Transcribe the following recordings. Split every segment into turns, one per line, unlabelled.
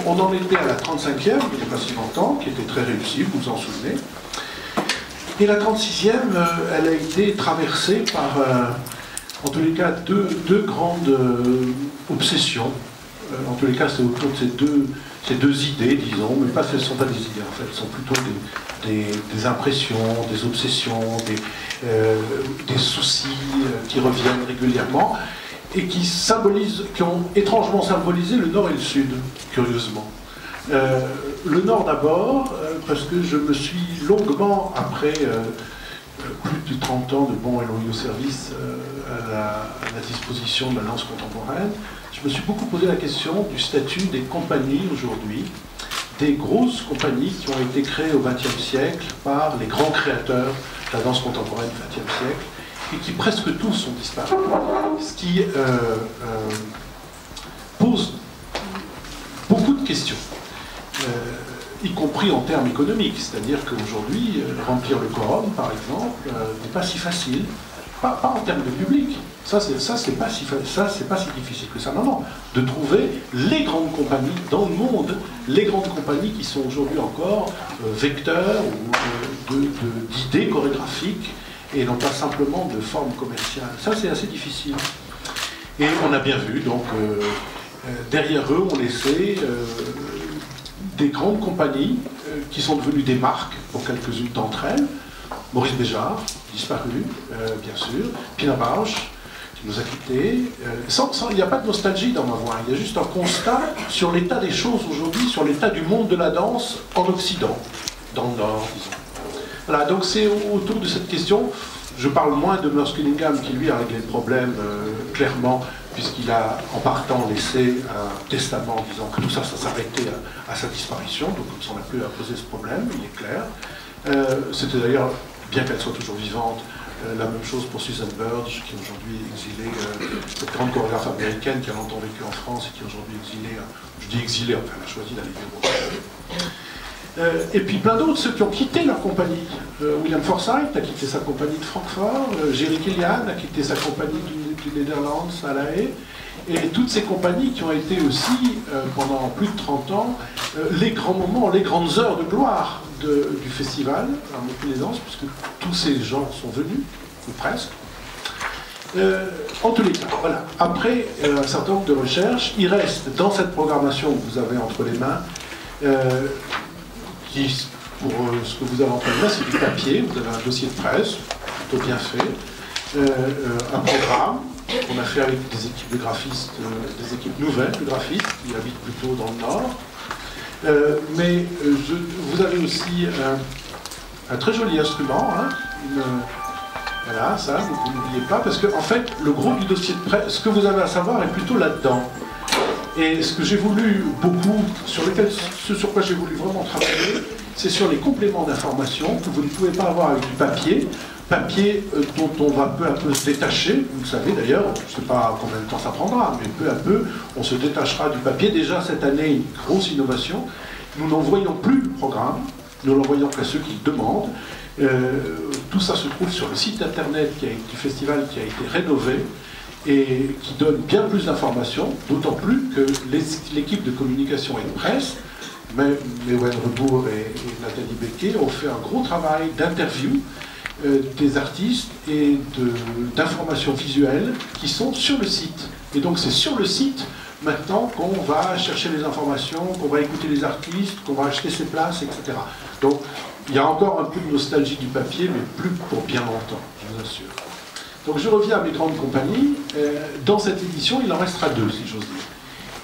on en était à la 35e, il n'y a pas si longtemps, qui était très réussie, vous vous en souvenez. Et la 36e, elle a été traversée par, en tous les cas, deux grandes obsessions. En tous les cas, c'est autour de ces deux idées, disons, mais pas, ce ne sont pas des idées, en fait, ce sont plutôt des impressions, des obsessions, des soucis qui reviennent régulièrement et qui ont étrangement symbolisé le Nord et le Sud, curieusement. Le Nord d'abord, parce que je me suis longuement, après plus de 30 ans de bons et loyaux services à la disposition de la danse contemporaine, je me suis beaucoup posé la question du statut des compagnies aujourd'hui, des grosses compagnies qui ont été créées au XXe siècle par les grands créateurs de la danse contemporaine du XXe siècle et qui presque tous sont disparus. Ce qui pose beaucoup de questions. Y compris en termes économiques, c'est-à-dire qu'aujourd'hui, remplir le quorum, par exemple, n'est pas si facile, pas en termes de public, ça c'est pas si difficile que ça, non, de trouver les grandes compagnies dans le monde, les grandes compagnies qui sont aujourd'hui encore vecteurs d'idées chorégraphiques et non pas simplement de formes commerciales. Ça c'est assez difficile. Et on a bien vu, donc, derrière eux, on laissait des grandes compagnies qui sont devenues des marques pour quelques-unes d'entre elles. Maurice Béjart, disparu, bien sûr. Pina Bausch, qui nous a quittés. Il n'y a pas de nostalgie dans ma voix, il y a juste un constat sur l'état des choses aujourd'hui, sur l'état du monde de la danse en Occident, dans le Nord, disons. Voilà, donc c'est autour de cette question. Je parle moins de Merce Cunningham, qui lui a réglé le problème clairement, puisqu'il a, en partant, laissé un testament disant que tout ça, ça s'arrêtait à sa disparition, donc comme ça on n'a plus à poser ce problème, il est clair. C'était d'ailleurs, bien qu'elle soit toujours vivante, la même chose pour Susan Burge, qui est aujourd'hui exilée, cette grande chorégraphe américaine qui a longtemps vécu en France et qui est aujourd'hui exilée, je dis exilée, enfin elle a choisi d'aller vivre au Canada. Et puis plein d'autres, ceux qui ont quitté leur compagnie. William Forsythe a quitté sa compagnie de Francfort, Jerry Killian a quitté sa compagnie du Netherlands à La Haye, et toutes ces compagnies qui ont été aussi, pendant plus de 30 ans, les grands moments, les grandes heures de gloire du festival, à Montpellier-Danse, puisque tous ces gens sont venus, ou presque. En tous les cas, voilà. Après un certain nombre de recherches, il reste dans cette programmation que vous avez entre les mains, qui, pour ce que vous avez entre les mains, c'est du papier, vous avez un dossier de presse, plutôt bien fait, un programme qu'on a fait avec des équipes de graphistes, des équipes nouvelles de graphistes, qui habitent plutôt dans le Nord. Mais vous avez aussi un très joli instrument, hein, voilà, ça, vous n'oubliez pas, parce que en fait, le gros du dossier de presse, ce que vous avez à savoir est plutôt là-dedans. Et ce que j'ai voulu beaucoup, ce sur quoi j'ai voulu vraiment travailler, c'est sur les compléments d'information que vous ne pouvez pas avoir avec du papier, dont on va peu à peu se détacher, vous le savez d'ailleurs, je ne sais pas combien de temps ça prendra, mais peu à peu, on se détachera du papier. Déjà cette année, une grosse innovation, nous n'envoyons plus le programme, nous l'envoyons qu'à ceux qui le demandent. Tout ça se trouve sur le site internet du festival qui a été rénové, et qui donne bien plus d'informations, d'autant plus que l'équipe de communication et de presse, Mewen Rebourg et Nathalie Becquet, ont fait un gros travail d'interview des artistes et d'informations visuelles qui sont sur le site. Et donc c'est sur le site maintenant qu'on va chercher les informations, qu'on va écouter les artistes, qu'on va acheter ses places, etc. Donc il y a encore un peu de nostalgie du papier, mais plus pour bien longtemps, je vous assure. Donc je reviens à mes grandes compagnies. Dans cette édition, il en restera deux, si j'ose dire.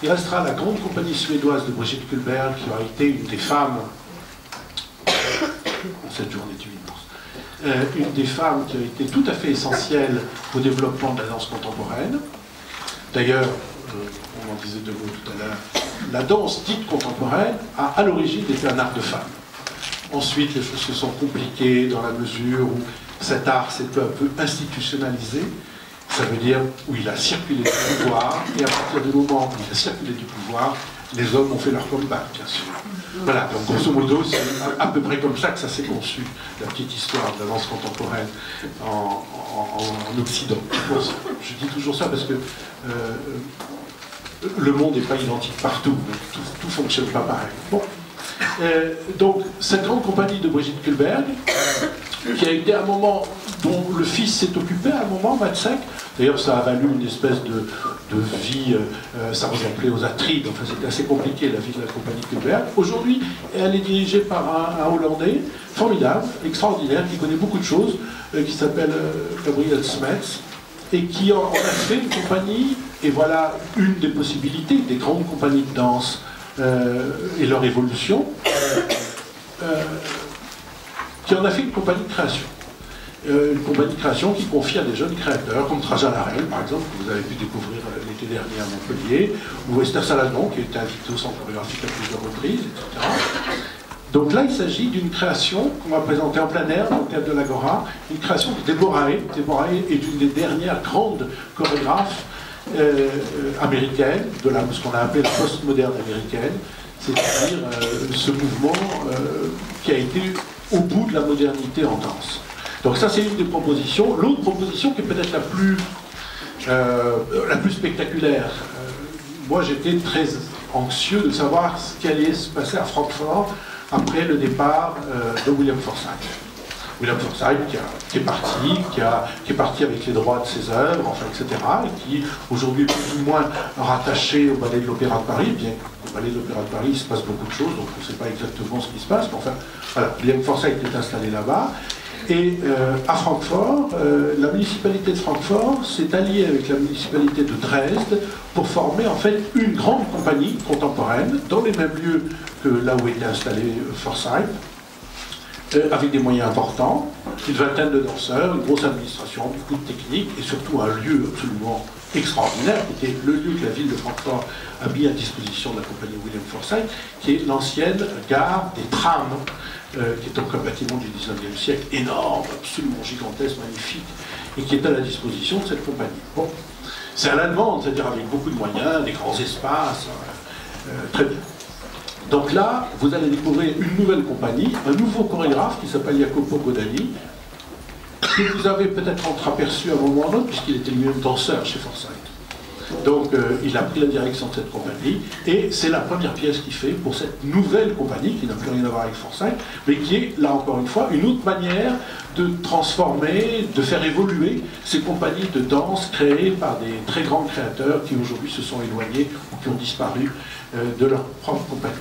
Il restera la grande compagnie suédoise de Brigitte Kullberg, qui a été une des femmes, en cette journée du immense, une des femmes qui a été tout à fait essentielle au développement de la danse contemporaine. D'ailleurs, on en disait deux mots tout à l'heure, la danse dite contemporaine a à l'origine été un art de femme. Ensuite, les choses se sont compliquées dans la mesure où cet art s'est peu à peu institutionnalisé, ça veut dire où il a circulé du pouvoir, et à partir du moment où il a circulé du pouvoir, les hommes ont fait leur comeback, bien sûr. Voilà, donc grosso modo, c'est à peu près comme ça que ça s'est conçu, la petite histoire de la danse contemporaine en Occident. Je dis toujours ça parce que le monde n'est pas identique partout, tout ne fonctionne pas pareil. Bon. Donc, cette grande compagnie de Brigitte Kullberg, qui a été un moment dont le fils s'est occupé à un moment, Matzek. D'ailleurs, ça a valu une espèce de vie, ça ressemblait aux Atrides, enfin c'était assez compliqué la vie de la compagnie Kullberg. Aujourd'hui, elle est dirigée par un Hollandais formidable, extraordinaire, qui connaît beaucoup de choses, qui s'appelle Gabriel Smets, et qui en a fait une compagnie, et voilà une des possibilités des grandes compagnies de danse et leur évolution, qui en a fait une compagnie de création. Une compagnie de création qui confie à des jeunes créateurs, comme Trajan Larel, par exemple, que vous avez pu découvrir l'été dernier à Montpellier, ou Esther Saladon, qui a été invitée au Centre chorégraphique à plusieurs reprises, etc. Donc là, il s'agit d'une création qu'on va présenter en plein air dans le théâtre de l'Agora, une création de Deborah Hay. Deborah Hay est une des dernières grandes chorégraphes américaines, de ce qu'on a appelé la post-moderne américaine, c'est-à-dire ce mouvement qui a été au bout de la modernité en danse. Donc ça, c'est une des propositions. L'autre proposition qui est peut-être la plus spectaculaire, moi j'étais très anxieux de savoir ce qui allait se passer à Francfort après le départ de William Forsythe. William Forsythe qui est parti avec les droits de ses œuvres, enfin, etc., et qui aujourd'hui est plus ou moins rattaché au Ballet de l'Opéra de Paris, bien qu'au Ballet de l'Opéra de Paris il se passe beaucoup de choses, donc on ne sait pas exactement ce qui se passe, mais enfin, voilà, William Forsythe est installé là-bas. Et à Francfort, la municipalité de Francfort s'est alliée avec la municipalité de Dresde pour former en fait une grande compagnie contemporaine dans les mêmes lieux que là où était installé Forsythe, avec des moyens importants, une vingtaine de danseurs, une grosse administration, beaucoup de techniques et surtout un lieu absolument extraordinaire, qui était le lieu que la ville de Francfort a mis à disposition de la compagnie William Forsythe, qui est l'ancienne gare des trams, qui est donc un bâtiment du 19e siècle énorme, absolument gigantesque, magnifique, et qui est à la disposition de cette compagnie. Bon. C'est à l'allemande, c'est-à-dire avec beaucoup de moyens, des grands espaces, très bien. Donc là, vous allez découvrir une nouvelle compagnie, un nouveau chorégraphe qui s'appelle Jacopo Godani, que vous avez peut-être entreaperçu à un moment ou à un autre, puisqu'il était lui-même danseur chez Forsythe. Donc il a pris la direction de cette compagnie, et c'est la première pièce qu'il fait pour cette nouvelle compagnie, qui n'a plus rien à voir avec Forsythe, mais qui est, là encore une fois, une autre manière de transformer, de faire évoluer ces compagnies de danse créées par des très grands créateurs qui aujourd'hui se sont éloignés ou qui ont disparu de leur propre compagnie.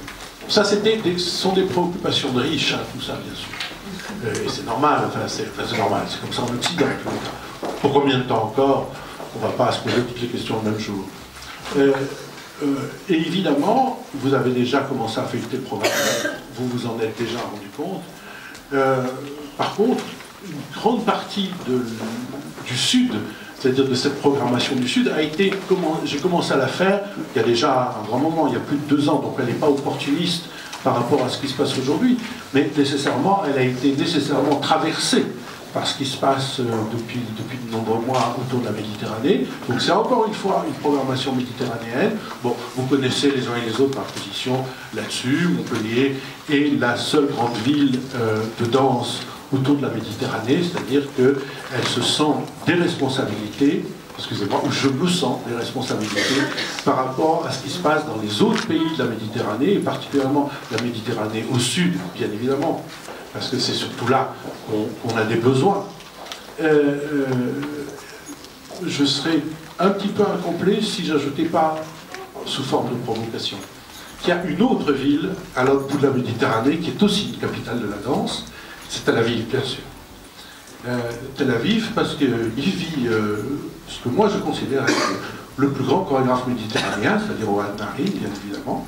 Ça, ce sont des préoccupations de riches, hein, tout ça, bien sûr. Et c'est normal, c'est normal, c'est comme ça en Occident, en tous les cas. Pour combien de temps encore? On ne va pas se poser toutes les questions le même jour. Et évidemment, vous avez déjà commencé à feuilleter le programme, vous vous en êtes déjà rendu compte. Par contre, une grande partie du Sud, c'est-à-dire de cette programmation du Sud, j'ai commencé à la faire il y a déjà un grand moment, il y a plus de 2 ans, donc elle n'est pas opportuniste par rapport à ce qui se passe aujourd'hui, mais nécessairement, elle a été nécessairement traversée par ce qui se passe depuis de nombreux mois autour de la Méditerranée. Donc c'est encore une fois une programmation méditerranéenne. Bon, vous connaissez les uns et les autres ma position là-dessus. Montpellier est la seule grande ville de danse autour de la Méditerranée, c'est-à-dire qu'elle se sent des responsabilités, excusez-moi, ou je me sens des responsabilités par rapport à ce qui se passe dans les autres pays de la Méditerranée, et particulièrement la Méditerranée au sud, bien évidemment, parce que c'est surtout là qu'on a des besoins. Je serais un petit peu incomplet si j'ajoutais pas, sous forme de provocation, qu'il y a une autre ville à l'autre bout de la Méditerranée qui est aussi une capitale de la danse, c'est Tel Aviv, bien sûr. Tel Aviv, parce qu'il vit ce que moi je considère être le plus grand chorégraphe méditerranéen, c'est-à-dire Ohad Naharin, bien évidemment,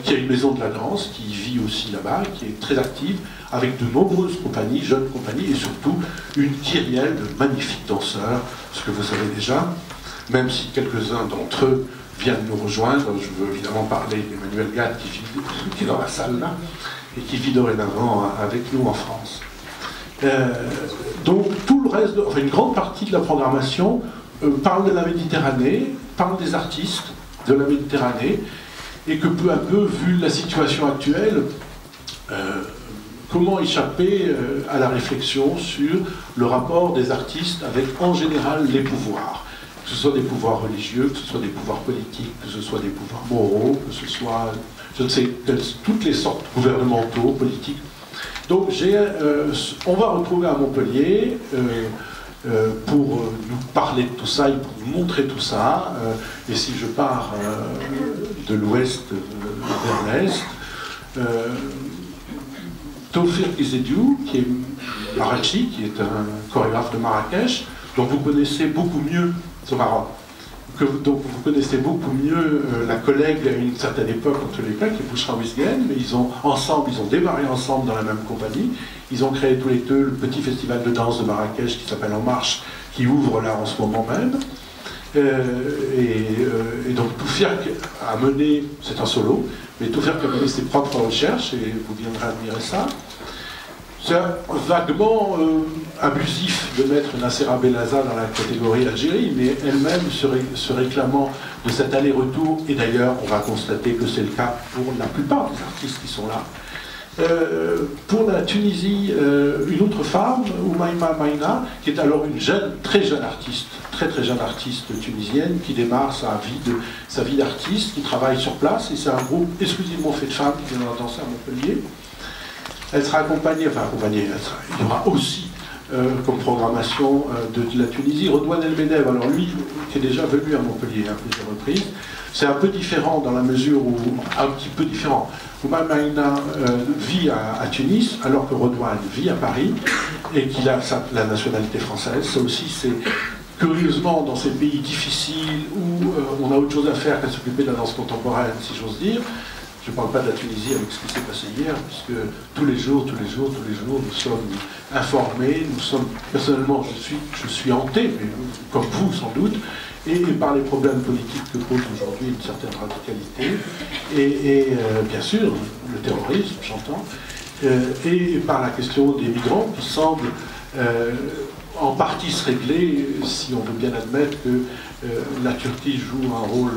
qui a une maison de la danse, qui vit aussi là-bas, qui est très active, avec de nombreuses compagnies, jeunes compagnies, et surtout une kyrielle de magnifiques danseurs, ce que vous savez déjà, même si quelques-uns d'entre eux viennent nous rejoindre. Je veux évidemment parler d'Emmanuel Gade, qui est dans la salle là, et qui vit dorénavant avec nous en France. Donc tout le reste, enfin une grande partie de la programmation parle de la Méditerranée, parle des artistes de la Méditerranée, et que peu à peu, vu la situation actuelle, comment échapper à la réflexion sur le rapport des artistes avec, en général, les pouvoirs. que ce soit des pouvoirs religieux, que ce soit des pouvoirs politiques, que ce soit des pouvoirs moraux, que ce soit, je ne sais, toutes les sortes gouvernementaux, politiques. Donc on va retrouver à Montpellier, pour nous parler de tout ça et pour nous montrer tout ça, et si je pars de l'ouest vers l'est, Tawfir Izediou, qui est Marachi, qui est un chorégraphe de Marrakech, dont vous connaissez beaucoup mieux, c'est marrant, donc vous connaissez beaucoup mieux la collègue à une certaine époque, en tous les cas, qui est Bouchra Wisgen, mais ils ont démarré ensemble dans la même compagnie. Ils ont créé tous les deux le petit festival de danse de Marrakech qui s'appelle En Marche, qui ouvre là en ce moment même. Et donc Tawfir a mené, c'est un solo, mais Tawfir a mené ses propres recherches, et vous viendrez admirer ça. C'est vaguement abusif de mettre Nacera Bellaza dans la catégorie Algérie, mais elle-même se réclamant de cet aller-retour, et d'ailleurs on va constater que c'est le cas pour la plupart des artistes qui sont là. Pour la Tunisie, une autre femme, Oumaima Maïna, qui est alors une très jeune artiste, très jeune artiste tunisienne, qui démarre sa vie d'artiste, qui travaille sur place, et c'est un groupe exclusivement fait de femmes qui vient danser à Montpellier. Elle sera accompagnée, il y aura aussi comme programmation de la Tunisie, Redouane El Medev. Alors lui, qui est déjà venu à Montpellier à plusieurs reprises, c'est un peu différent dans la mesure où, un petit peu différent. Oumaima Maïna vit à Tunis, alors que Redouane vit à Paris, et qu'il a la nationalité française. Ça aussi, c'est curieusement dans ces pays difficiles où on a autre chose à faire qu'à s'occuper de la danse contemporaine, si j'ose dire. Je ne parle pas de la Tunisie avec ce qui s'est passé hier, puisque tous les jours, nous sommes informés, personnellement, je suis hanté, mais comme vous sans doute, et par les problèmes politiques que pose aujourd'hui une certaine radicalité, et bien sûr, le terrorisme, j'entends, et par la question des migrants qui semble en partie se régler, si on veut bien admettre que la Turquie joue un rôle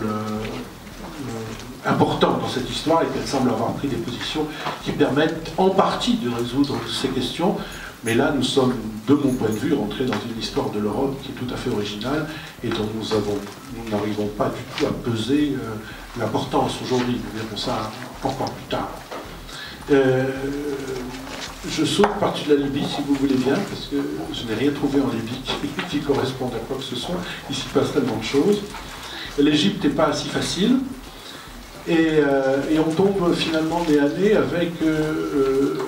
important dans cette histoire et qu'elle semble avoir pris des positions qui permettent en partie de résoudre ces questions. Mais là, nous sommes, de mon point de vue, rentrés dans une histoire de l'Europe qui est tout à fait originale et dont nous n'arrivons pas du tout à peser l'importance aujourd'hui. Nous verrons ça encore plus tard. Je saute par-dessus la Libye, si vous voulez bien, parce que je n'ai rien trouvé en Libye qui corresponde à quoi que ce soit. Il s'y passe tellement de choses. L'Égypte n'est pas si facile. Et on tombe finalement nez à nez avec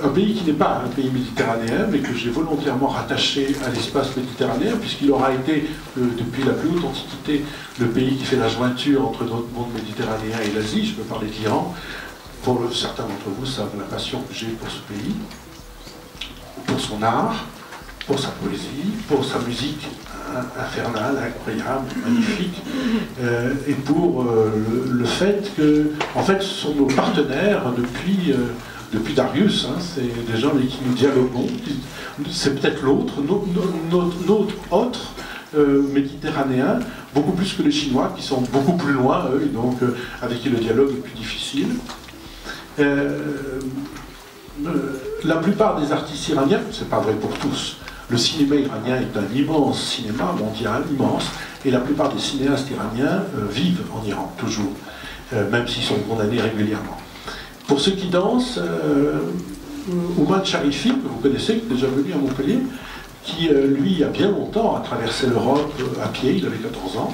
un pays qui n'est pas un pays méditerranéen, mais que j'ai volontairement rattaché à l'espace méditerranéen, puisqu'il aura été, depuis la plus haute antiquité, le pays qui fait la jointure entre notre monde méditerranéen et l'Asie. Je peux parler de l'Iran. Certains d'entre vous savent la passion que j'ai pour ce pays, pour son art, pour sa poésie, pour sa musique infernale, incroyable, magnifique, et pour le fait que, en fait, ce sont nos partenaires depuis Darius, hein, c'est des gens avec qui nous dialoguons, c'est peut-être l'autre, notre autre méditerranéen, beaucoup plus que les Chinois, qui sont beaucoup plus loin, eux, et donc avec qui le dialogue est plus difficile. La plupart des artistes iraniens, c'est pas vrai pour tous, le cinéma iranien est un immense cinéma mondial, immense, et la plupart des cinéastes iraniens vivent en Iran, toujours, même s'ils sont condamnés régulièrement. Pour ceux qui dansent, Ouman Sharifi, que vous connaissez, qui est déjà venu à Montpellier, qui, lui, il y a bien longtemps, a traversé l'Europe à pied, il avait 14 ans.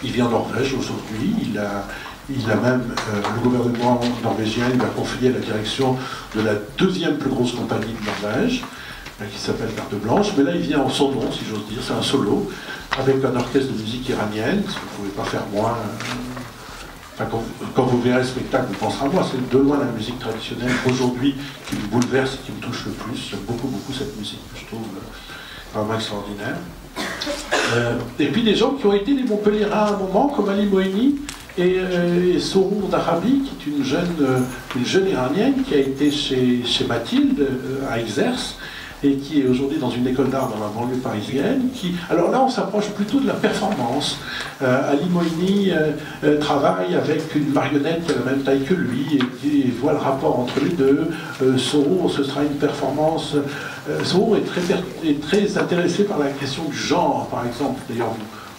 Il vit en Norvège aujourd'hui, il a même, le gouvernement norvégien lui a confié la direction de la deuxième plus grosse compagnie de Norvège, qui s'appelle Carte Blanche, mais là il vient en son nom, si j'ose dire, c'est un solo, avec un orchestre de musique iranienne, ce que vous ne pouvez pas faire moins. Enfin, quand vous verrez le spectacle, vous penserez à moi, c'est de loin la musique traditionnelle aujourd'hui qui me bouleverse et qui me touche le plus. J'aime beaucoup cette musique que je trouve vraiment extraordinaire. Et puis des gens qui ont été des Montpelliérains à un moment, comme Ali Moini et Sorou Darabi, qui est une jeune iranienne qui a été chez Mathilde à Exerce, et qui est aujourd'hui dans une école d'art dans la banlieue parisienne. Alors là, on s'approche plutôt de la performance. Ali Moini travaille avec une marionnette qui a la même taille que lui, et voit le rapport entre les deux. Soro, ce sera une performance. Soro est très intéressé par la question du genre, par exemple. D'ailleurs,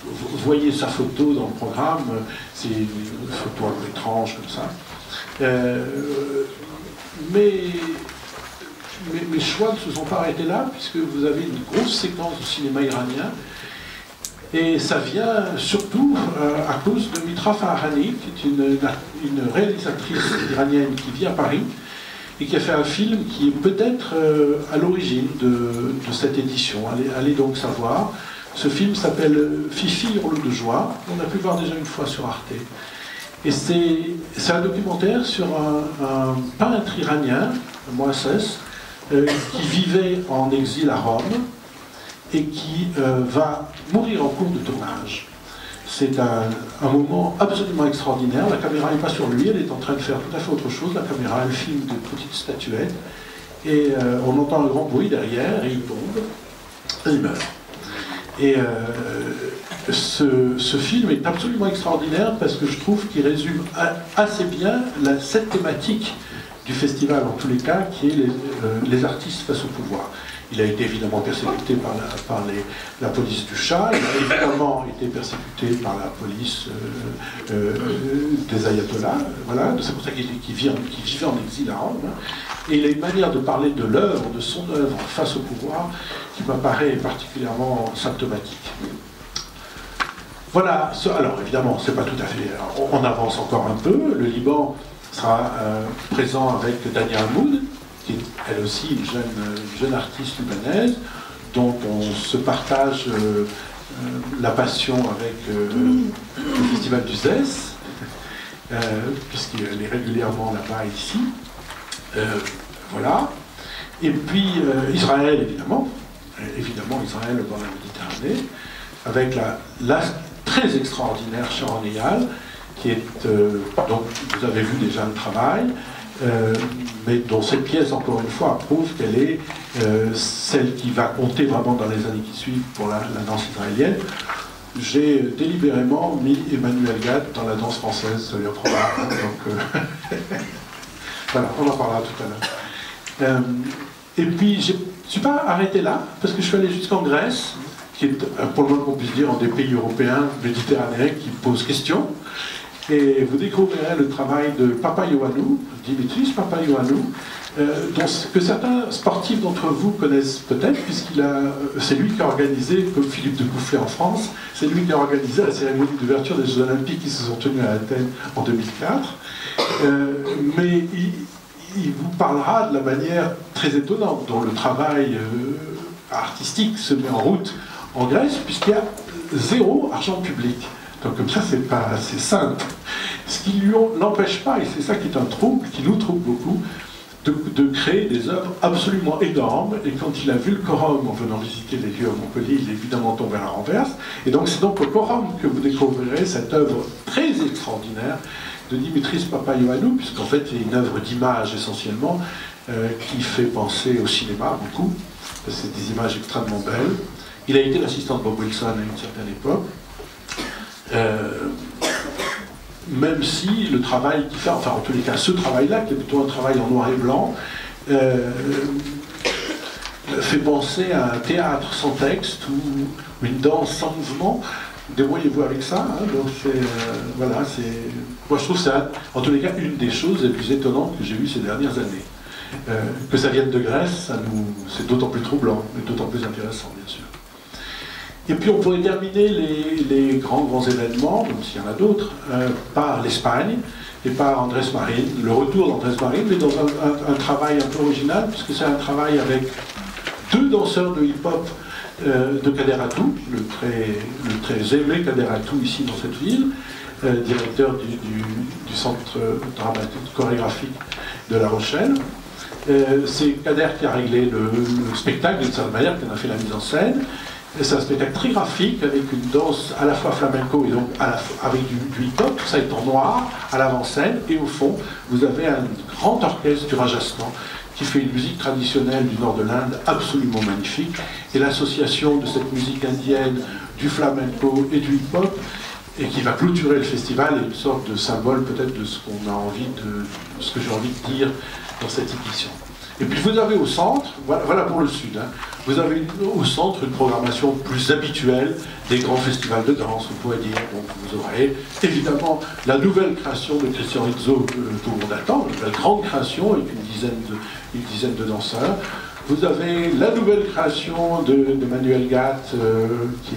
vous voyez sa photo dans le programme, c'est une photo un peu étrange comme ça. Mais mes choix ne se sont pas arrêtés là, puisque vous avez une grosse séquence de cinéma iranien. Et ça vient surtout à cause de Mitra Farahani, qui est une réalisatrice iranienne qui vit à Paris et qui a fait un film qui est peut-être à l'origine de cette édition. Allez donc savoir. Ce film s'appelle Fifi hurle de joie. On a pu le voir déjà une fois sur Arte. Et c'est un documentaire sur un peintre iranien, Moïse, qui vivait en exil à Rome et qui va mourir en cours de tournage. C'est un moment absolument extraordinaire. La caméra n'est pas sur lui, elle est en train de faire tout à fait autre chose. La caméra, elle filme de petites statuettes et on entend un grand bruit derrière et il tombe et il meurt. Et ce film est absolument extraordinaire parce que je trouve qu'il résume assez bien cette thématique du festival, en tous les cas, qui est les artistes face au pouvoir. Il a été évidemment persécuté par la police du Shah, il a évidemment été persécuté par la police des ayatollahs, voilà, c'est pour ça qu'il vivait en exil à Rome, et il a une manière de parler de l'œuvre, de son œuvre face au pouvoir, qui m'apparaît particulièrement symptomatique. Voilà, alors évidemment, c'est pas tout à fait, on avance encore un peu, le Liban sera présent avec Dania Hamoud, qui est elle aussi une jeune artiste libanaise, dont on se partage la passion avec le festival du ZES, puisqu'elle est régulièrement là-bas ici. Voilà. Et puis Israël, évidemment Israël dans la Méditerranée, avec la très extraordinaire Sharon Eyal, qui est, donc vous avez vu déjà le travail, mais dont cette pièce, encore une fois, prouve qu'elle est celle qui va compter vraiment dans les années qui suivent pour la danse israélienne. J'ai délibérément mis Emmanuel Gad dans la danse française, ça lui apprendra. Donc, voilà, on en parlera tout à l'heure. Et puis, je ne suis pas arrêté là, parce que je suis allé jusqu'en Grèce, qui est, pour le moins qu'on puisse dire, un des pays européens méditerranéens qui pose question. Et vous découvrirez le travail de Papaioannou, Dimitris Papaioannou, que certains sportifs d'entre vous connaissent peut-être, c'est lui qui a organisé, comme Philippe de Goufflet en France, c'est lui qui a organisé la cérémonie d'ouverture des Jeux Olympiques qui se sont tenus à Athènes en 2004. Mais il vous parlera de la manière très étonnante dont le travail artistique se met en route en Grèce, puisqu'il y a zéro argent public. Donc comme ça, c'est pas assez simple. Ce qui n'empêche pas, et c'est ça qui est un trouble, qui nous trouble beaucoup, de créer des œuvres absolument énormes. Et quand il a vu le Quorum en venant visiter les lieux à Montpellier, il est évidemment tombé à la renverse. Et donc c'est donc au Quorum que vous découvrirez cette œuvre très extraordinaire de Dimitris Papaioannou, puisqu'en fait c'est une œuvre d'image essentiellement, qui fait penser au cinéma beaucoup. C'est des images extrêmement belles. Il a été l'assistant de Bob Wilson à une certaine époque. Même si le travail qu'il fait, enfin en tous les cas ce travail-là, qui est plutôt un travail en noir et blanc, fait penser à un théâtre sans texte ou une danse sans mouvement. Débrouillez-vous avec ça, hein, donc voilà, moi je trouve ça, en tous les cas, une des choses les plus étonnantes que j'ai vues ces dernières années. Que ça vienne de Grèce, c'est d'autant plus troublant, mais d'autant plus intéressant, bien sûr. Et puis on pourrait terminer les grands événements, même s'il y en a d'autres, par l'Espagne et par Andrés Marín, le retour d'Andrés Marín, mais dans un travail un peu original, puisque c'est un travail avec deux danseurs de hip-hop de Kaderatou, le très aimé Kaderatou ici dans cette ville, directeur du centre dramatique chorégraphique de La Rochelle. C'est Kader qui a réglé le spectacle d'une certaine manière, qui en a fait la mise en scène. C'est un spectacle très graphique avec une danse à la fois flamenco et donc avec du hip-hop, tout ça est en noir, à l'avant-scène, et au fond, vous avez un grand orchestre du Rajasthan qui fait une musique traditionnelle du nord de l'Inde absolument magnifique, et l'association de cette musique indienne, du flamenco et du hip-hop, et qui va clôturer le festival, est une sorte de symbole peut-être de ce qu'on a envie de ce que j'ai envie de dire dans cette édition. Et puis vous avez au centre, voilà pour le sud, hein, vous avez au centre une programmation plus habituelle des grands festivals de danse, on pourrait dire. Donc vous aurez évidemment la nouvelle création de Christian Rizzo que tout le monde attend, une grande création avec une dizaine de danseurs. Vous avez la nouvelle création de Manuel Gatt qui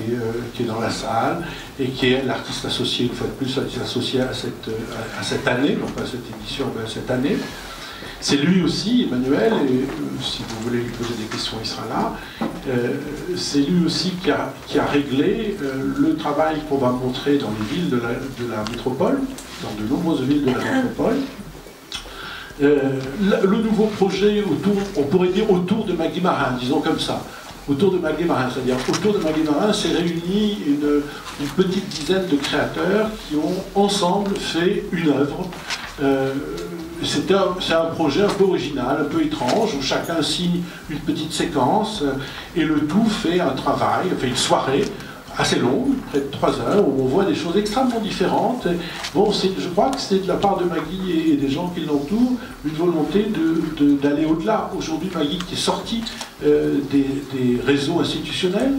est dans la salle et qui est l'artiste associé, une fois de plus, l'artiste associé à cette année, non pas à cette édition, mais à cette année. C'est lui aussi, Emmanuel, et si vous voulez lui poser des questions, il sera là. C'est lui aussi qui a réglé le travail qu'on va montrer dans les villes de la métropole, dans de nombreuses villes de la métropole. Le nouveau projet autour, on pourrait dire autour de Maggie Marin, disons comme ça. Autour de Maggie Marin, c'est-à-dire autour de Maggie Marin s'est réunie une petite dizaine de créateurs qui ont ensemble fait une œuvre. C'est un projet un peu original, un peu étrange, où chacun signe une petite séquence et le tout fait un travail, fait une soirée assez longue, près de 3 heures, où on voit des choses extrêmement différentes. Et bon, je crois que c'est de la part de Maggie et des gens qui l'entourent une volonté d'aller au-delà. Aujourd'hui, Maggie qui est sortie des réseaux institutionnels,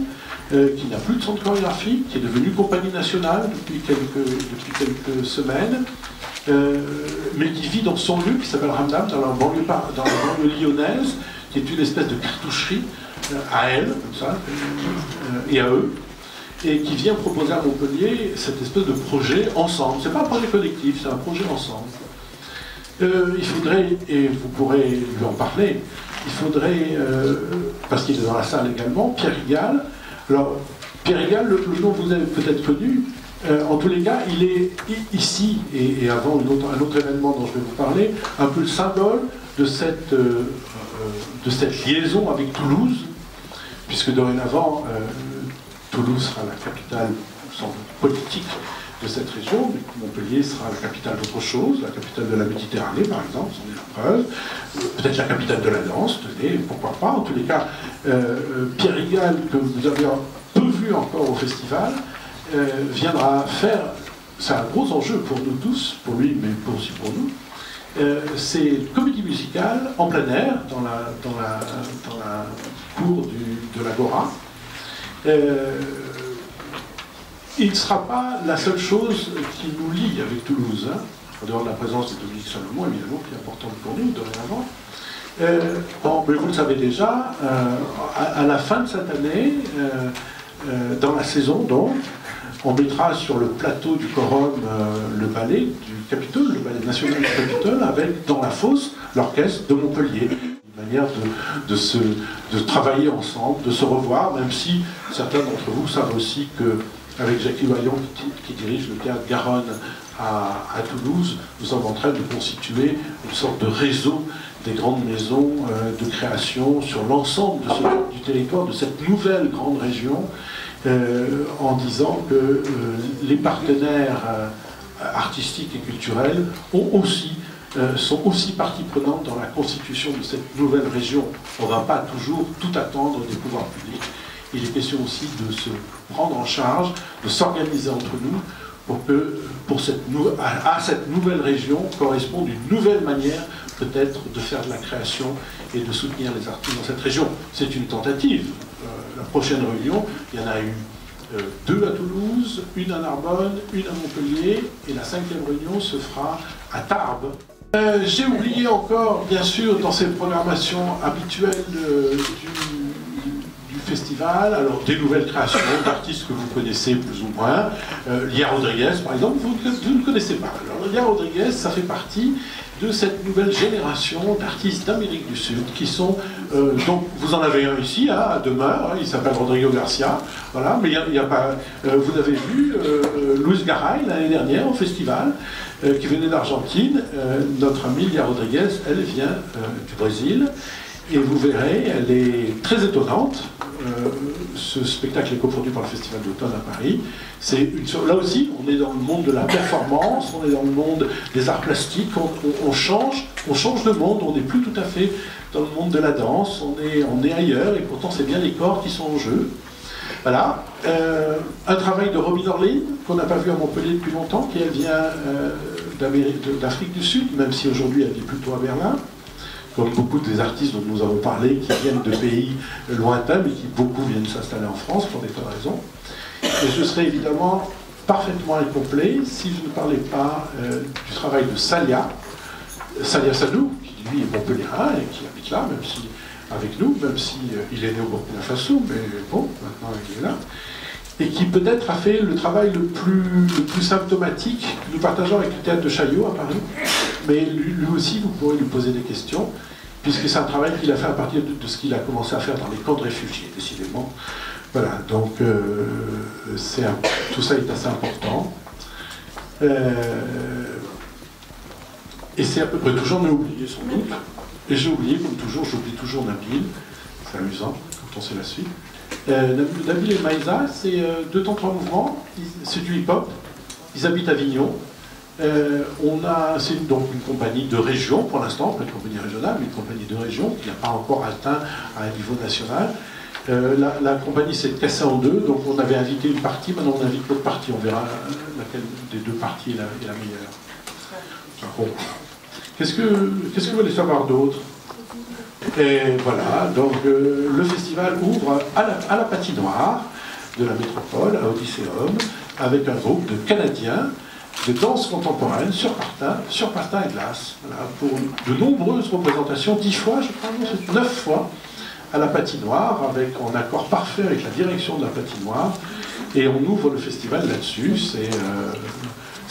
qui n'a plus de centre chorégraphique, qui est devenue compagnie nationale depuis quelques semaines, mais qui vit dans son lieu, qui s'appelle Ramdam, dans la banlieue lyonnaise, qui est une espèce de cartoucherie à elle, comme ça, et à eux, et qui vient proposer à Montpellier cette espèce de projet ensemble. C'est pas un projet collectif, c'est un projet ensemble. Il faudrait, et vous pourrez lui en parler, il faudrait, parce qu'il est dans la salle également, Pierre Rigal. Alors, Pierre Rigal, le nom que vous avez peut-être connu, en tous les cas, il est ici, et avant un autre événement dont je vais vous parler, un peu le symbole de cette liaison avec Toulouse, puisque dorénavant, Toulouse sera la capitale politique de cette région, mais Montpellier sera la capitale d'autre chose, la capitale de la Méditerranée, par exemple, c'en est la preuve, peut-être la capitale de la danse, tenez, pourquoi pas. En tous les cas, Pierre Rigal, que vous avez peu vu encore au festival, viendra faire, c'est un gros enjeu pour nous tous, pour lui, mais aussi pour nous, c'est une comédie musicale en plein air, dans la cour de l'Agora. Il ne sera pas la seule chose qui nous lie avec Toulouse, hein, en dehors de la présence de Dominique Salomon, évidemment, qui est importante pour nous, dorénavant. Bon, mais vous le savez déjà, à la fin de cette année, dans la saison, donc, on mettra sur le plateau du Quorum le ballet du Capitole, le ballet national du Capitole, avec, dans la fosse, l'orchestre de Montpellier. Une manière de travailler ensemble, de se revoir, même si certains d'entre vous savent aussi qu'avec Jackie Vaillant, qui dirige le théâtre Garonne à Toulouse, nous sommes en train de constituer une sorte de réseau des grandes maisons de création sur l'ensemble du territoire de cette nouvelle grande région, en disant que les partenaires artistiques et culturels sont aussi partie prenante dans la constitution de cette nouvelle région. On ne va pas toujours tout attendre des pouvoirs publics. Il est question aussi de se prendre en charge, de s'organiser entre nous pour que à cette nouvelle région corresponde une nouvelle manière peut-être de faire de la création et de soutenir les artistes dans cette région. C'est une tentative. La prochaine réunion, il y en a eu 2 à Toulouse, 1 à Narbonne, 1 à Montpellier, et la 5e réunion se fera à Tarbes. J'ai oublié encore, bien sûr, dans ces programmations habituelles du festival, alors des nouvelles créations d'artistes que vous connaissez plus ou moins. Lia Rodriguez, par exemple, vous ne connaissez pas. Alors, Lia Rodriguez, ça fait partie de cette nouvelle génération d'artistes d'Amérique du Sud qui sont, donc vous en avez un ici, hein, à demeure, hein, il s'appelle Rodrigo Garcia, voilà, mais il y a pas, vous avez vu Luis Garay l'année dernière au festival, qui venait d'Argentine, notre amie Lia Rodriguez, elle vient du Brésil, et vous verrez, elle est très étonnante. Ce spectacle est coproduit par le Festival d'automne à Paris. Là aussi, on est dans le monde de la performance, on est dans le monde des arts plastiques, on change de monde, on n'est plus tout à fait dans le monde de la danse, on est ailleurs, et pourtant c'est bien les corps qui sont en jeu. Voilà. Un travail de Robin Orlin, qu'on n'a pas vu à Montpellier depuis longtemps, qui elle vient d'Afrique du Sud, même si aujourd'hui elle vit plutôt à Berlin, comme beaucoup des artistes dont nous avons parlé, qui viennent de pays lointains, mais qui beaucoup viennent s'installer en France pour des tas de raisons. Et je serais évidemment parfaitement incomplet si je ne parlais pas du travail de Salia Sadou, qui lui est montpelliérain et qui habite là, même si avec nous, même si il est né au Burkina Faso, mais bon, maintenant il est là, et qui peut-être a fait le travail le plus symptomatique que nous partageons avec le théâtre de Chaillot à Paris, mais lui aussi, vous pourrez lui poser des questions, puisque c'est un travail qu'il a fait à partir de ce qu'il a commencé à faire dans les camps de réfugiés, décidément. Voilà, donc tout ça est assez important. Et c'est à peu près tout, j'en ai oublié sans doute. Et j'ai oublié, comme toujours, j'oublie toujours Nabil. C'est amusant quand on sait la suite. Nabil et Maïsa, c'est 2 temps 3 mouvements, c'est du hip-hop. Ils habitent à Avignon. C'est donc une compagnie de région pour l'instant, pas une compagnie régionale, mais une compagnie de région qui n'a pas encore atteint à un niveau national. La compagnie s'est cassée en 2, donc on avait invité une partie, maintenant on invite l'autre partie, on verra laquelle des 2 parties est la meilleure. Bon. Qu'est-ce que vous voulez savoir d'autre? Et voilà, donc le festival ouvre à la patinoire de la métropole, à Odysseum, avec un groupe de Canadiens de danse contemporaine sur patin et glace. Voilà, pour de nombreuses représentations, 10 fois, je crois, 9 fois, à la patinoire, en accord parfait avec la direction de la patinoire, et on ouvre le festival là-dessus.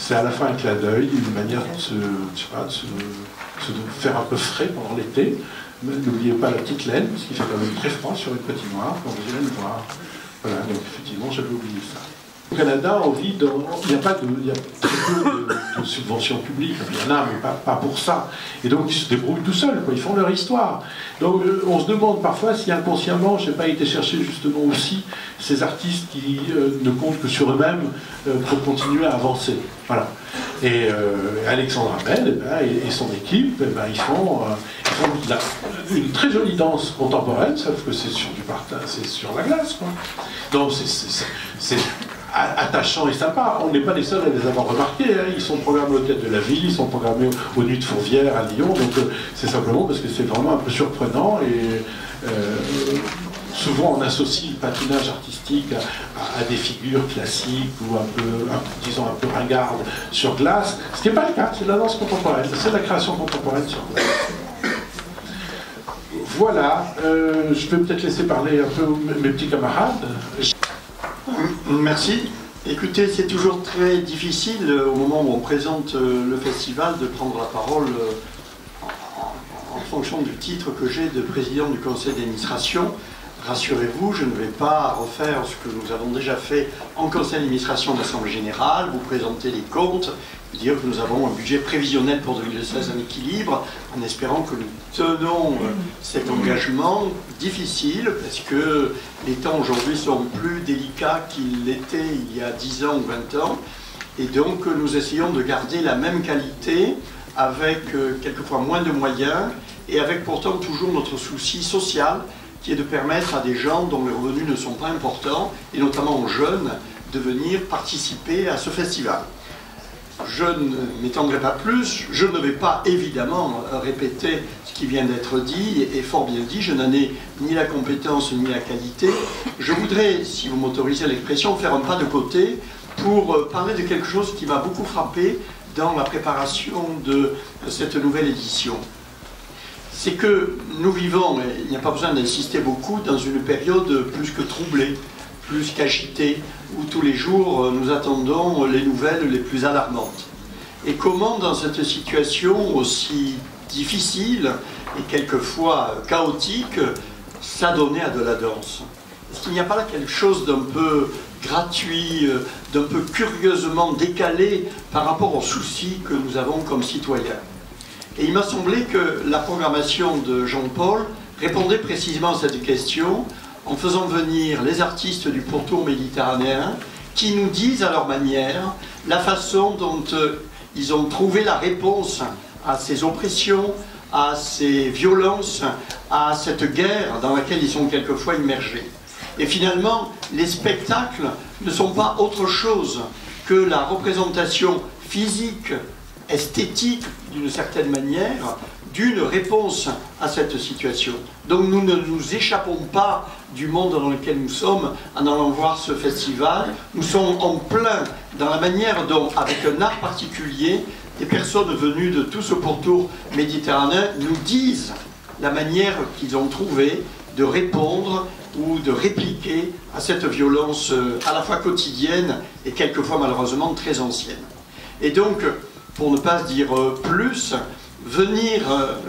C'est à la fois un clin d'œil, une manière de se faire un peu frais pendant l'été. N'oubliez pas la petite laine, parce qu'il fait quand même très froid sur une patinoire, quand vous irez le voir. Voilà, donc effectivement, j'avais oublié ça. Au Canada, il y a très peu de subventions publiques, il y en a, mais pas pour ça. Et donc, ils se débrouillent tout seuls, quoi. Ils font leur histoire. Donc, on se demande parfois si inconsciemment, je n'ai pas été chercher justement aussi ces artistes qui ne comptent que sur eux-mêmes pour continuer à avancer. Voilà. Et Alexandre Abel et son équipe, ils font une très jolie danse contemporaine, sauf que c'est sur du patin, c'est sur la glace, quoi. Donc, c'est attachant et sympa. On n'est pas les seuls à les avoir remarqués. Hein. Ils sont programmés au Théâtre de la Ville, ils sont programmés aux Nuits de Fourvière à Lyon. Donc c'est simplement parce que c'est vraiment un peu surprenant et souvent on associe le patinage artistique à des figures classiques ou disons un peu ringardes sur glace. Ce n'est pas le cas, c'est de la danse contemporaine, c'est de la création contemporaine sur glace. Voilà, je vais peut-être laisser parler un peu mes petits camarades.
Merci. Écoutez, c'est toujours très difficile au moment où on présente le festival de prendre la parole en fonction du titre que j'ai de président du conseil d'administration. Rassurez-vous, je ne vais pas refaire ce que nous avons déjà fait en conseil d'administration d'Assemblée Générale, vous présenter les comptes, vous dire que nous avons un budget prévisionnel pour 2016 en équilibre, en espérant que nous tenons cet engagement difficile, parce que les temps aujourd'hui sont plus délicats qu'ils l'étaient il y a 10 ans ou 20 ans, et donc nous essayons de garder la même qualité, avec quelquefois moins de moyens, et avec pourtant toujours notre souci social, qui est de permettre à des gens dont les revenus ne sont pas importants, et notamment aux jeunes, de venir participer à ce festival. Je ne m'étendrai pas plus, je ne vais pas évidemment répéter ce qui vient d'être dit, et fort bien dit, je n'en ai ni la compétence ni la qualité. Je voudrais, si vous m'autorisez l'expression, faire un pas de côté pour parler de quelque chose qui m'a beaucoup frappé dans la préparation de cette nouvelle édition. C'est que nous vivons, et il n'y a pas besoin d'insister beaucoup, dans une période plus que troublée, plus qu'agitée, où tous les jours nous attendons les nouvelles les plus alarmantes. Et comment, dans cette situation aussi difficile et quelquefois chaotique, s'adonner à de la danse? Est-ce qu'il n'y a pas là quelque chose d'un peu gratuit, d'un peu curieusement décalé par rapport aux soucis que nous avons comme citoyens? Et il m'a semblé que la programmation de Jean-Paul répondait précisément à cette question en faisant venir les artistes du pourtour méditerranéen qui nous disent à leur manière la façon dont ils ont trouvé la réponse à ces oppressions, à ces violences, à cette guerre dans laquelle ils sont quelquefois immergés. Et finalement, les spectacles ne sont pas autre chose que la représentation physique, esthétique d'une certaine manière, d'une réponse à cette situation. Donc nous ne nous échappons pas du monde dans lequel nous sommes en allant voir ce festival. Nous sommes en plein dans la manière dont, avec un art particulier, des personnes venues de tout ce pourtour méditerranéen nous disent la manière qu'ils ont trouvé de répondre ou de répliquer à cette violence à la fois quotidienne et quelquefois malheureusement très ancienne. Et donc, pour ne pas dire plus, venir,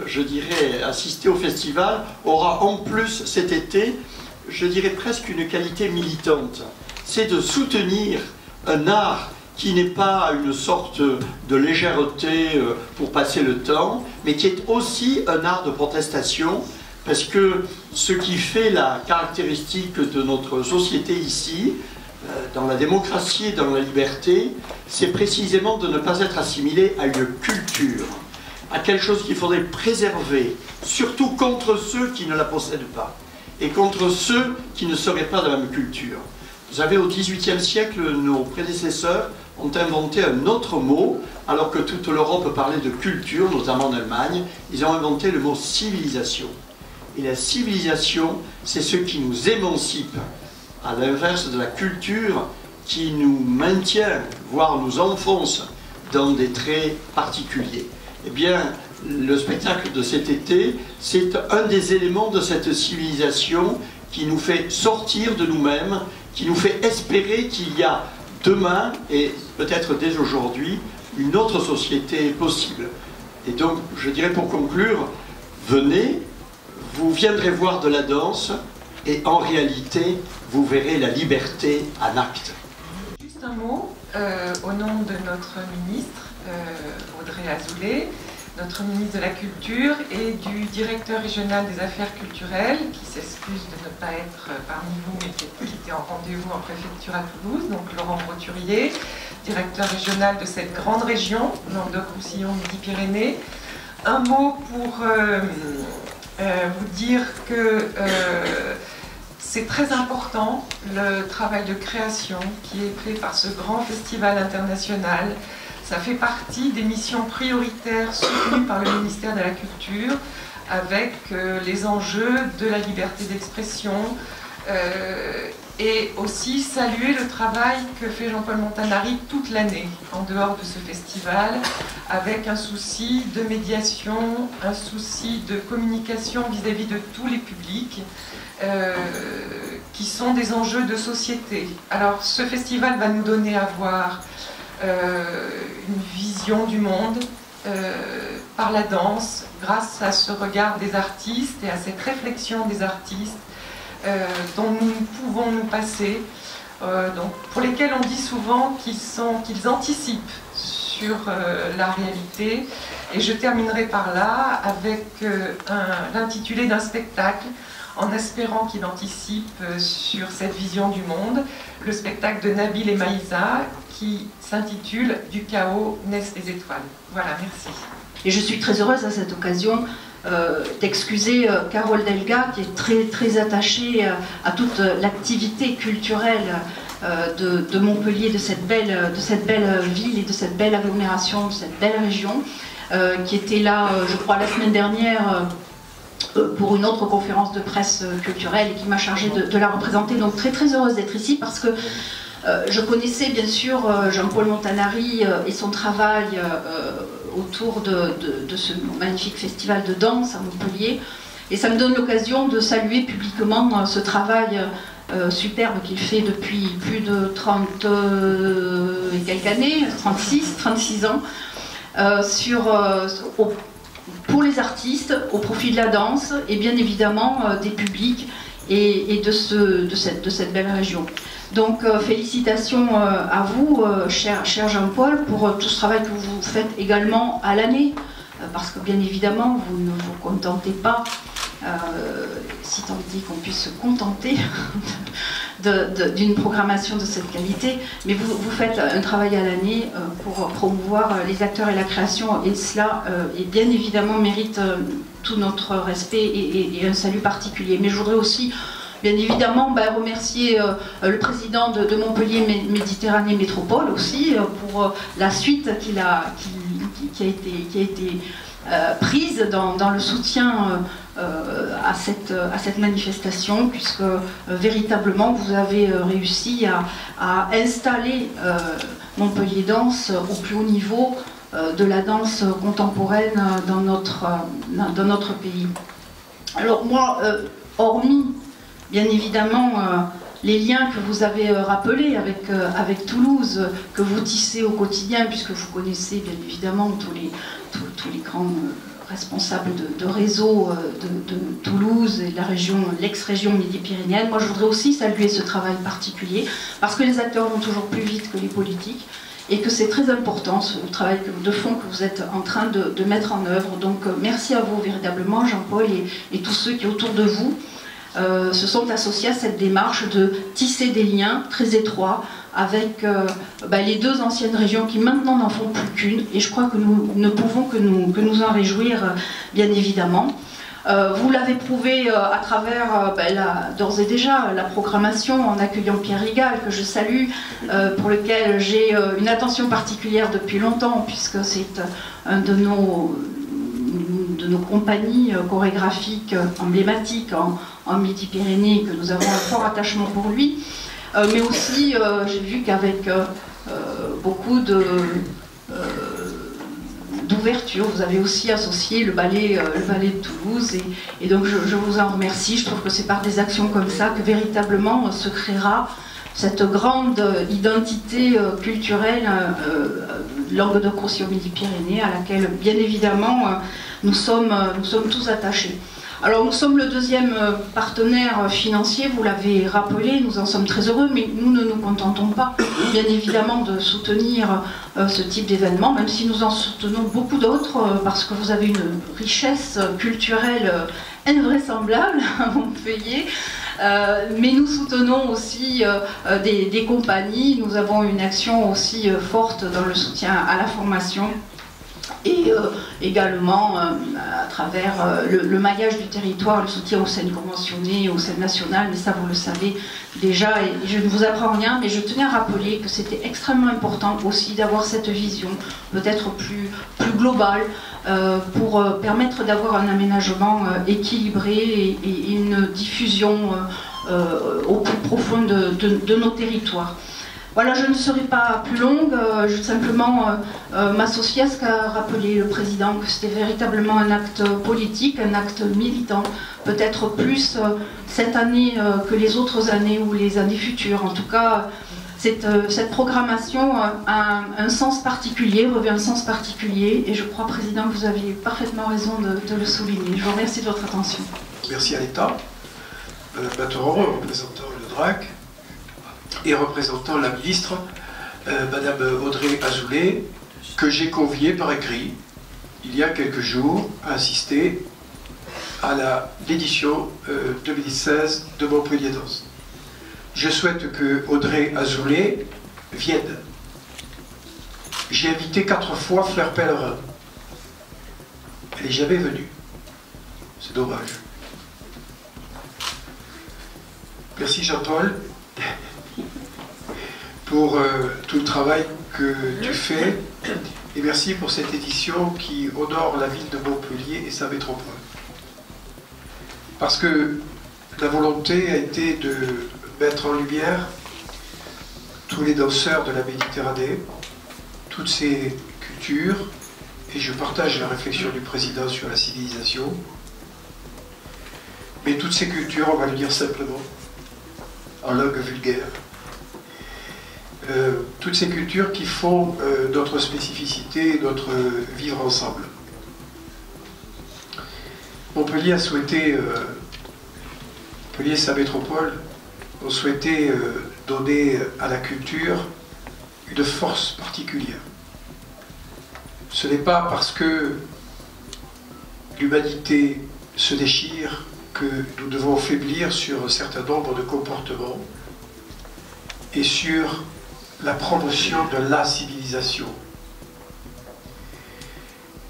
je dirais, assister au festival aura en plus cet été, je dirais presque une qualité militante. C'est de soutenir un art qui n'est pas une sorte de légèreté pour passer le temps, mais qui est aussi un art de protestation, parce que ce qui fait la caractéristique de notre société ici, dans la démocratie et dans la liberté, c'est précisément de ne pas être assimilé à une culture, à quelque chose qu'il faudrait préserver, surtout contre ceux qui ne la possèdent pas, et contre ceux qui ne seraient pas de la même culture. Vous savez, au XVIIIe siècle, nos prédécesseurs ont inventé un autre mot, alors que toute l'Europe parlait de culture, notamment en Allemagne, ils ont inventé le mot civilisation. Et la civilisation, c'est ce qui nous émancipe, à l'inverse de la culture qui nous maintient, voire nous enfonce dans des traits particuliers. Eh bien, le spectacle de cet été, c'est un des éléments de cette civilisation qui nous fait sortir de nous-mêmes, qui nous fait espérer qu'il y a demain, et peut-être dès aujourd'hui, une autre société possible. Et donc, je dirais pour conclure, venez, vous viendrez voir de la danse, et en réalité, vous verrez la liberté en acte.
Juste un mot, au nom de notre ministre, Audrey Azoulay, notre ministre de la Culture, et du directeur régional des affaires culturelles, qui s'excuse de ne pas être parmi vous, mais qui était en rendez-vous en préfecture à Toulouse, donc Laurent Broturier, directeur régional de cette grande région, Languedoc-Roussillon, Midi-Pyrénées. Un mot pour vous dire que c'est très important le travail de création qui est fait par ce grand festival international. Ça fait partie des missions prioritaires soutenues par le ministère de la Culture, avec les enjeux de la liberté d'expression, et aussi saluer le travail que fait Jean-Paul Montanari toute l'année en dehors de ce festival, avec un souci de médiation, un souci de communication vis-à-vis de tous les publics, qui sont des enjeux de société. Alors ce festival va nous donner à voir une vision du monde par la danse, grâce à ce regard des artistes et à cette réflexion des artistes dont nous pouvons nous passer, donc pour lesquels on dit souvent qu'ils anticipent sur la réalité. Et je terminerai par là avec l'intitulé d'un spectacle, en espérant qu'il anticipe sur cette vision du monde, le spectacle de Nabil et Maïsa, qui s'intitule « Du chaos naissent les étoiles ». Voilà, merci.
Et je suis très heureuse à cette occasion d'excuser Carole Delga, qui est très, très attachée à toute l'activité culturelle de Montpellier, de cette belle ville et de cette belle agglomération, de cette belle région, qui était là, je crois, la semaine dernière pour une autre conférence de presse culturelle et qui m'a chargée de la représenter. Donc très très heureuse d'être ici parce que je connaissais bien sûr Jean-Paul Montanari et son travail autour de ce magnifique festival de danse à Montpellier, et ça me donne l'occasion de saluer publiquement ce travail superbe qu'il fait depuis plus de 30 et quelques années, 36 ans, pour les artistes, au profit de la danse et bien évidemment des publics et de cette belle région. Donc félicitations à vous, cher Jean-Paul, pour tout ce travail que vous faites également à l'année, parce que bien évidemment vous ne vous contentez pas, si tant est qu'on puisse se contenter d'une programmation de cette qualité, mais vous faites un travail à l'année pour promouvoir les acteurs et la création, et cela bien évidemment mérite tout notre respect et un salut particulier. Mais je voudrais aussi bien évidemment remercier le président de Montpellier Méditerranée Métropole aussi pour la suite qui a été prise dans le soutien à cette manifestation, puisque véritablement vous avez réussi à installer Montpellier Danse au plus haut niveau de la danse contemporaine dans notre pays. Alors moi, hormis bien évidemment les liens que vous avez rappelés avec Toulouse, que vous tissez au quotidien, puisque vous connaissez bien évidemment tous les grands responsables de réseau de Toulouse et de la région, l'ex-région midi-pyrénéenne. Moi je voudrais aussi saluer ce travail particulier, parce que les acteurs vont toujours plus vite que les politiques, et que c'est très important ce travail de fond que vous êtes en train de mettre en œuvre. Donc merci à vous véritablement, Jean-Paul, et tous ceux qui autour de vous se sont associés à cette démarche de tisser des liens très étroits avec les deux anciennes régions qui maintenant n'en font plus qu'une, et je crois que nous ne pouvons que nous en réjouir, bien évidemment. Vous l'avez prouvé à travers d'ores et déjà la programmation en accueillant Pierre Rigal, que je salue, pour lequel j'ai une attention particulière depuis longtemps, puisque c'est un de nos compagnies chorégraphiques emblématiques en Midi-Pyrénées, que nous avons un fort attachement pour lui. Mais aussi, j'ai vu qu'avec beaucoup d'ouverture, vous avez aussi associé le ballet de Toulouse, et donc je vous en remercie. Je trouve que c'est par des actions comme ça que véritablement se créera cette grande identité culturelle Languedoc-Roussillon-Midi-Pyrénées, à laquelle bien évidemment nous sommes tous attachés. Alors nous sommes le deuxième partenaire financier, vous l'avez rappelé, nous en sommes très heureux, mais nous ne nous contentons pas bien évidemment de soutenir ce type d'événement, même si nous en soutenons beaucoup d'autres, parce que vous avez une richesse culturelle invraisemblable à Montpellier. Mais nous soutenons aussi des compagnies, nous avons une action aussi forte dans le soutien à la formation, et également à travers le maillage du territoire, le soutien aux scènes conventionnées, aux scènes nationales, mais ça vous le savez déjà, et je ne vous apprends rien, mais je tenais à rappeler que c'était extrêmement important aussi d'avoir cette vision peut-être plus globale, pour permettre d'avoir un aménagement équilibré et une diffusion au plus profond de nos territoires. Voilà, je ne serai pas plus longue, je veux simplement m'associer à ce qu'a rappelé le président, que c'était véritablement un acte politique, un acte militant, peut-être plus cette année que les autres années ou les années futures. En tout cas, cette programmation a un sens particulier, revêt un sens particulier, et je crois, Président, que vous aviez parfaitement raison de le souligner. Je vous remercie de votre attention.
Merci à l'État, Madame Batteron, représentant le DRAC, et représentant la ministre, Madame Audrey Azoulay, que j'ai conviée par écrit, il y a quelques jours, à assister à l'édition 2016 de Montpellier Danse. Je souhaite que Audrey Azoulay vienne. J'ai invité 4 fois Fleur Pellerin. Elle n'est jamais venue. C'est dommage. Merci Jean-Paul pour tout le travail que tu fais, et merci pour cette édition qui honore la ville de Montpellier et sa métropole. Parce que la volonté a été de mettre en lumière tous les danseurs de la Méditerranée, toutes ces cultures, et je partage la réflexion du président sur la civilisation, mais toutes ces cultures, on va le dire simplement, en langue vulgaire, toutes ces cultures qui font notre spécificité, notre vivre ensemble. Montpellier a souhaité, Montpellier et sa métropole ont souhaité donner à la culture une force particulière. Ce n'est pas parce que l'humanité se déchire que nous devons faiblir sur un certain nombre de comportements et sur la promotion de la civilisation.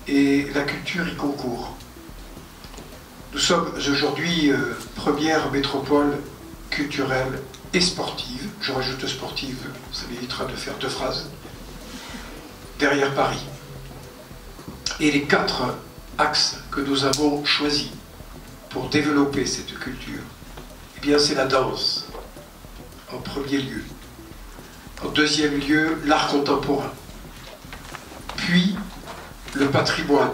Et la culture y concourt. Nous sommes aujourd'hui première métropole culturelle et sportive, je rajoute sportive, ça m'évitera de faire 2 phrases, derrière Paris. Et les 4 axe que nous avons choisi pour développer cette culture, eh bien c'est la danse, en premier lieu. En deuxième lieu, l'art contemporain. Puis, le patrimoine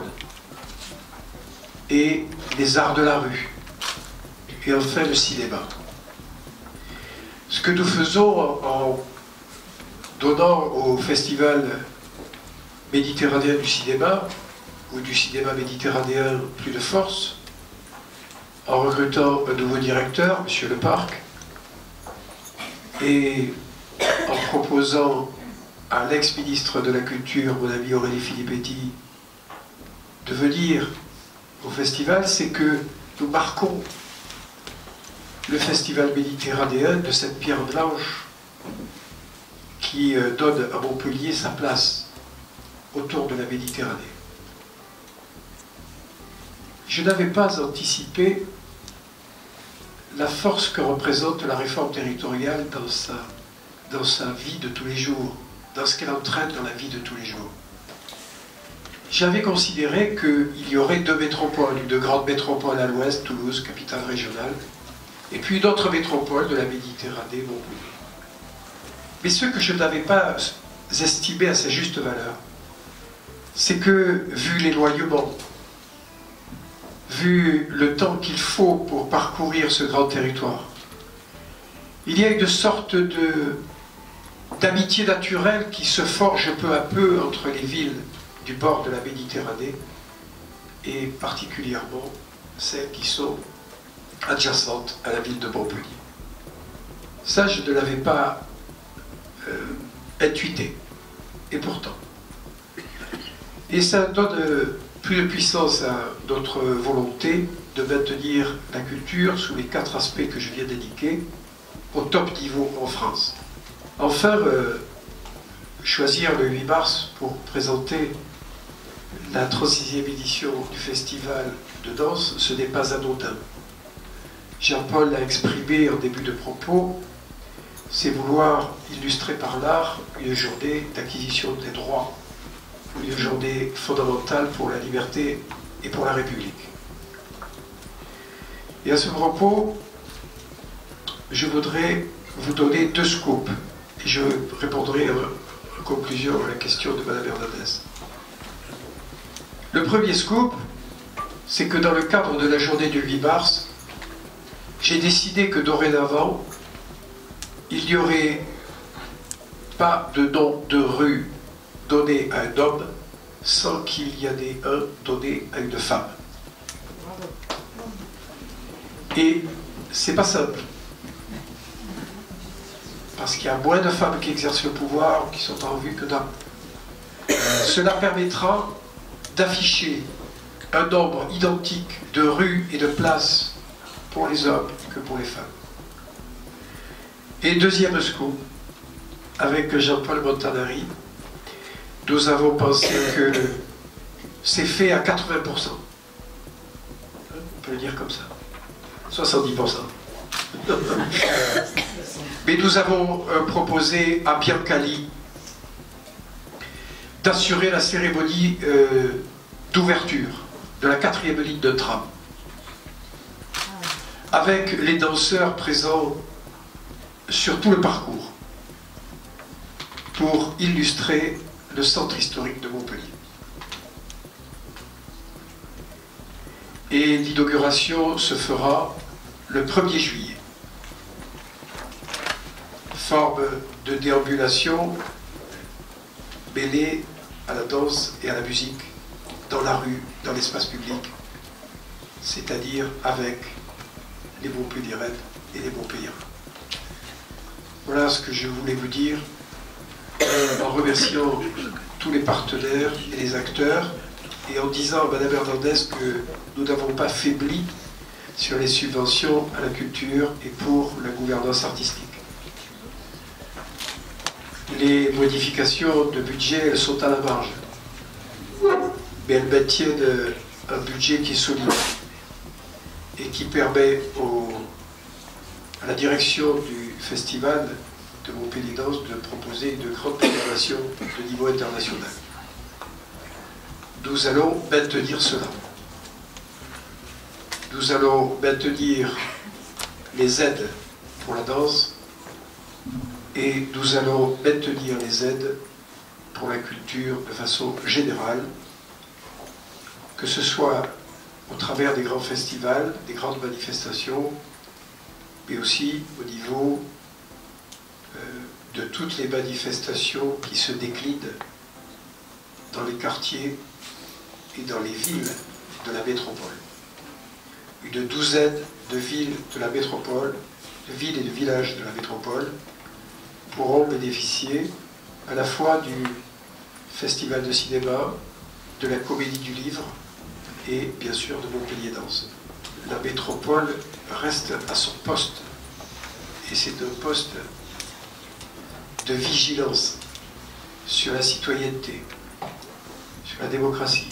et les arts de la rue. Et enfin, le cinéma. Ce que nous faisons en donnant au Festival méditerranéen du cinéma, ou du cinéma méditerranéen plus de force, en recrutant un nouveau directeur, M. Leparc, et en proposant à l'ex-ministre de la Culture, mon ami Aurélie Filippetti, de venir au festival, c'est que nous marquons le festival méditerranéen de cette pierre blanche qui donne à Montpellier sa place autour de la Méditerranée. Je n'avais pas anticipé la force que représente la réforme territoriale dans sa vie de tous les jours, dans ce qu'elle entraîne dans la vie de tous les jours. J'avais considéré qu'il y aurait deux métropoles, une grande métropole à l'ouest, Toulouse, capitale régionale, et puis d'autres métropoles de la Méditerranée, Montpellier. Mais ce que je n'avais pas estimé à sa juste valeur, c'est que, vu l'éloignement, vu le temps qu'il faut pour parcourir ce grand territoire, il y a une sorte d'amitié naturelle qui se forge peu à peu entre les villes du bord de la Méditerranée et particulièrement celles qui sont adjacentes à la ville de Montpellier. Ça, je ne l'avais pas intuité, et pourtant. Et ça donne plus de puissance à notre volonté de maintenir la culture sous les 4 aspects que je viens d'indiquer au top niveau en France. Enfin, choisir le 8 mars pour présenter la 36e édition du festival de danse, ce n'est pas anodin. Jean-Paul l'a exprimé en début de propos, c'est vouloir illustrer par l'art une journée d'acquisition des droits, une journée fondamentale pour la liberté et pour la République. Et à ce propos, je voudrais vous donner 2 scoops, et je répondrai en conclusion à la question de Mme Hernandez. Le premier scoop, c'est que dans le cadre de la journée du 8 mars, j'ai décidé que dorénavant, il n'y aurait pas de nom de rue donné à un homme sans qu'il y en ait un donné à une femme. Et c'est pas simple. Parce qu'il y a moins de femmes qui exercent le pouvoir, qui sont en vue que d'hommes. Cela permettra d'afficher un nombre identique de rues et de places pour les hommes que pour les femmes. Et deuxième scoop, avec Jean-Paul Montanari, nous avons pensé que c'est fait à 80%. On peut le dire comme ça. 70%. Mais nous avons proposé à Biancali d'assurer la cérémonie d'ouverture de la 4e ligne de tram, avec les danseurs présents sur tout le parcours, pour illustrer le centre historique de Montpellier. Et l'inauguration se fera le 1er juillet. Forme de déambulation mêlée à la danse et à la musique dans la rue, dans l'espace public, c'est-à-dire avec les Montpelliéraines et les Montpelliérains. Voilà ce que je voulais vous dire en remerciant tous les partenaires et les acteurs et en disant à Mme Hernandez que nous n'avons pas faibli sur les subventions à la culture et pour la gouvernance artistique. Les modifications de budget, elles sont à la marge, mais elles maintiennent un budget qui est solide et qui permet à la direction du festival de Montpellier Danse de proposer une grande programmation de niveau international. Nous allons maintenir cela. nous allons maintenir les aides pour la danse et nous allons maintenir les aides pour la culture de façon générale, que ce soit au travers des grands festivals, des grandes manifestations, mais aussi au niveau de toutes les manifestations qui se déclinent dans les quartiers et dans les villes de la métropole. Une douzaine de villes de la métropole, de villes et de villages de la métropole, pourront bénéficier à la fois du festival de cinéma, de la comédie du livre et bien sûr de Montpellier Danse. La métropole reste à son poste et c'est un poste de vigilance sur la citoyenneté, sur la démocratie,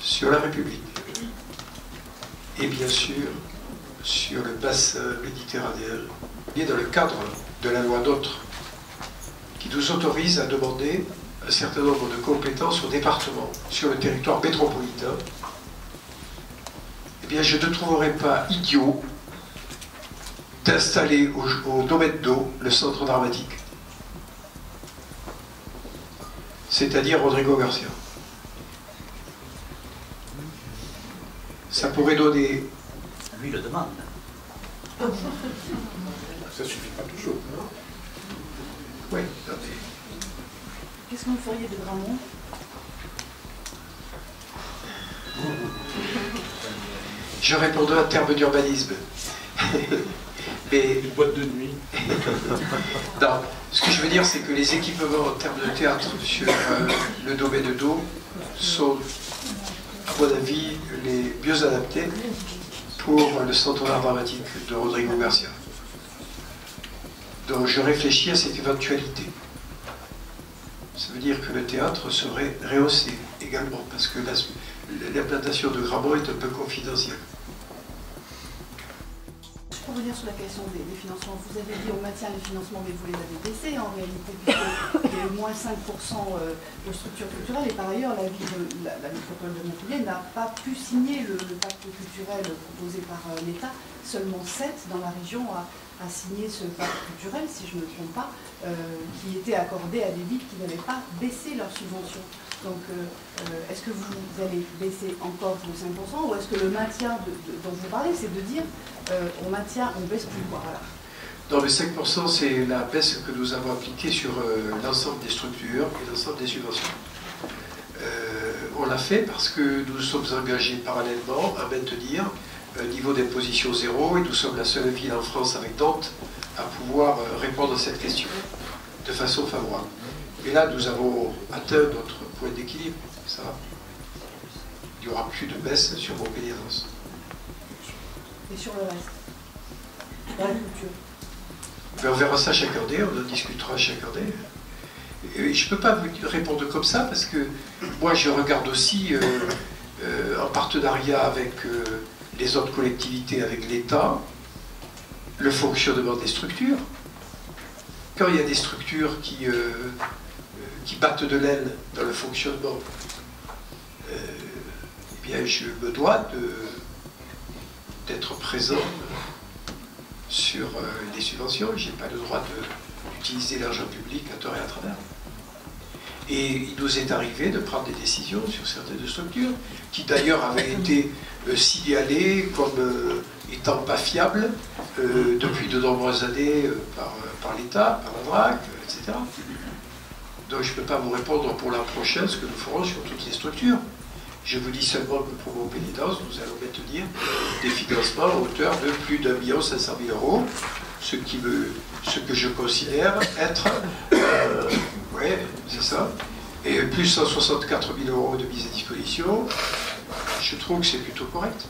sur la République et bien sûr sur le bassin méditerranéen, et dans le cadre de la loi NOTRe qui nous autorise à demander un certain nombre de compétences au département sur le territoire métropolitain. Eh bien, je ne trouverais pas idiot d'installer au domaine d'eau le centre dramatique, c'est-à-dire Rodrigo Garcia. Ça pourrait donner...
Lui le demande.
Ça suffit pas toujours.
Oui.
Qu'est-ce que vous feriez de Gramont?
Je répondrai en termes d'urbanisme. Mais
Une boîte de nuit.
non, ce que je veux dire, c'est que les équipements en termes de théâtre sur le domaine d'eau sont, à mon avis, les mieux adaptés pour le centre d'art dramatique de Rodrigo Garcia. Donc je réfléchis à cette éventualité. Ça veut dire que le théâtre serait rehaussé également, parce que l'implantation de Gramont est un peu confidentielle.
Pour revenir sur la question des financements, vous avez dit on maintient les financements, mais vous les avez baissés en réalité, puisqu'il y a eu moins 5% de structures culturelles, et par ailleurs la métropole de Montpellier n'a pas pu signer le pacte culturel proposé par l'État. Seulement 7 dans la région a signé ce pacte culturel, si je ne me trompe pas, qui était accordé à des villes qui n'avaient pas baissé leurs subventions. Donc, est-ce que vous allez baisser encore vos 5% ou est-ce que le maintien dont vous parlez, c'est de dire on maintient, on baisse plus, quoi, voilà.
Non, mais 5%, c'est la baisse que nous avons appliquée sur l'ensemble des structures et l'ensemble des subventions. On l'a fait parce que nous sommes engagés parallèlement à maintenir un niveau d'imposition zéro et nous sommes la seule ville en France avec Nantes à pouvoir répondre à cette question de façon favorable. Et là, nous avons atteint notre point d'équilibre, ça va. Il n'y aura plus de baisse sur Montpellier Danse.
Et sur le reste, la culture.
Mais on verra ça chaque année, on en discutera chaque année. Et je ne peux pas vous répondre comme ça parce que moi je regarde aussi en partenariat avec les autres collectivités, avec l'État, le fonctionnement des structures. Quand il y a des structures qui battent de l'aile dans le fonctionnement, eh bien je me dois d'être présent sur les subventions. Je n'ai pas le droit d'utiliser l'argent public à tort et à travers. Et il nous est arrivé de prendre des décisions sur certaines structures, qui d'ailleurs avaient été signalées comme étant pas fiables depuis de nombreuses années par l'État, par la DRAC, etc. Donc je ne peux pas vous répondre pour la prochaine ce que nous ferons sur toutes les structures. Je vous dis seulement que pour Montpellier Danse, nous allons maintenir des financements à hauteur de plus d'1 500 000 €, ce que je considère être, ouais, c'est ça, et plus 164 000 € de mise à disposition, je trouve que c'est plutôt correct.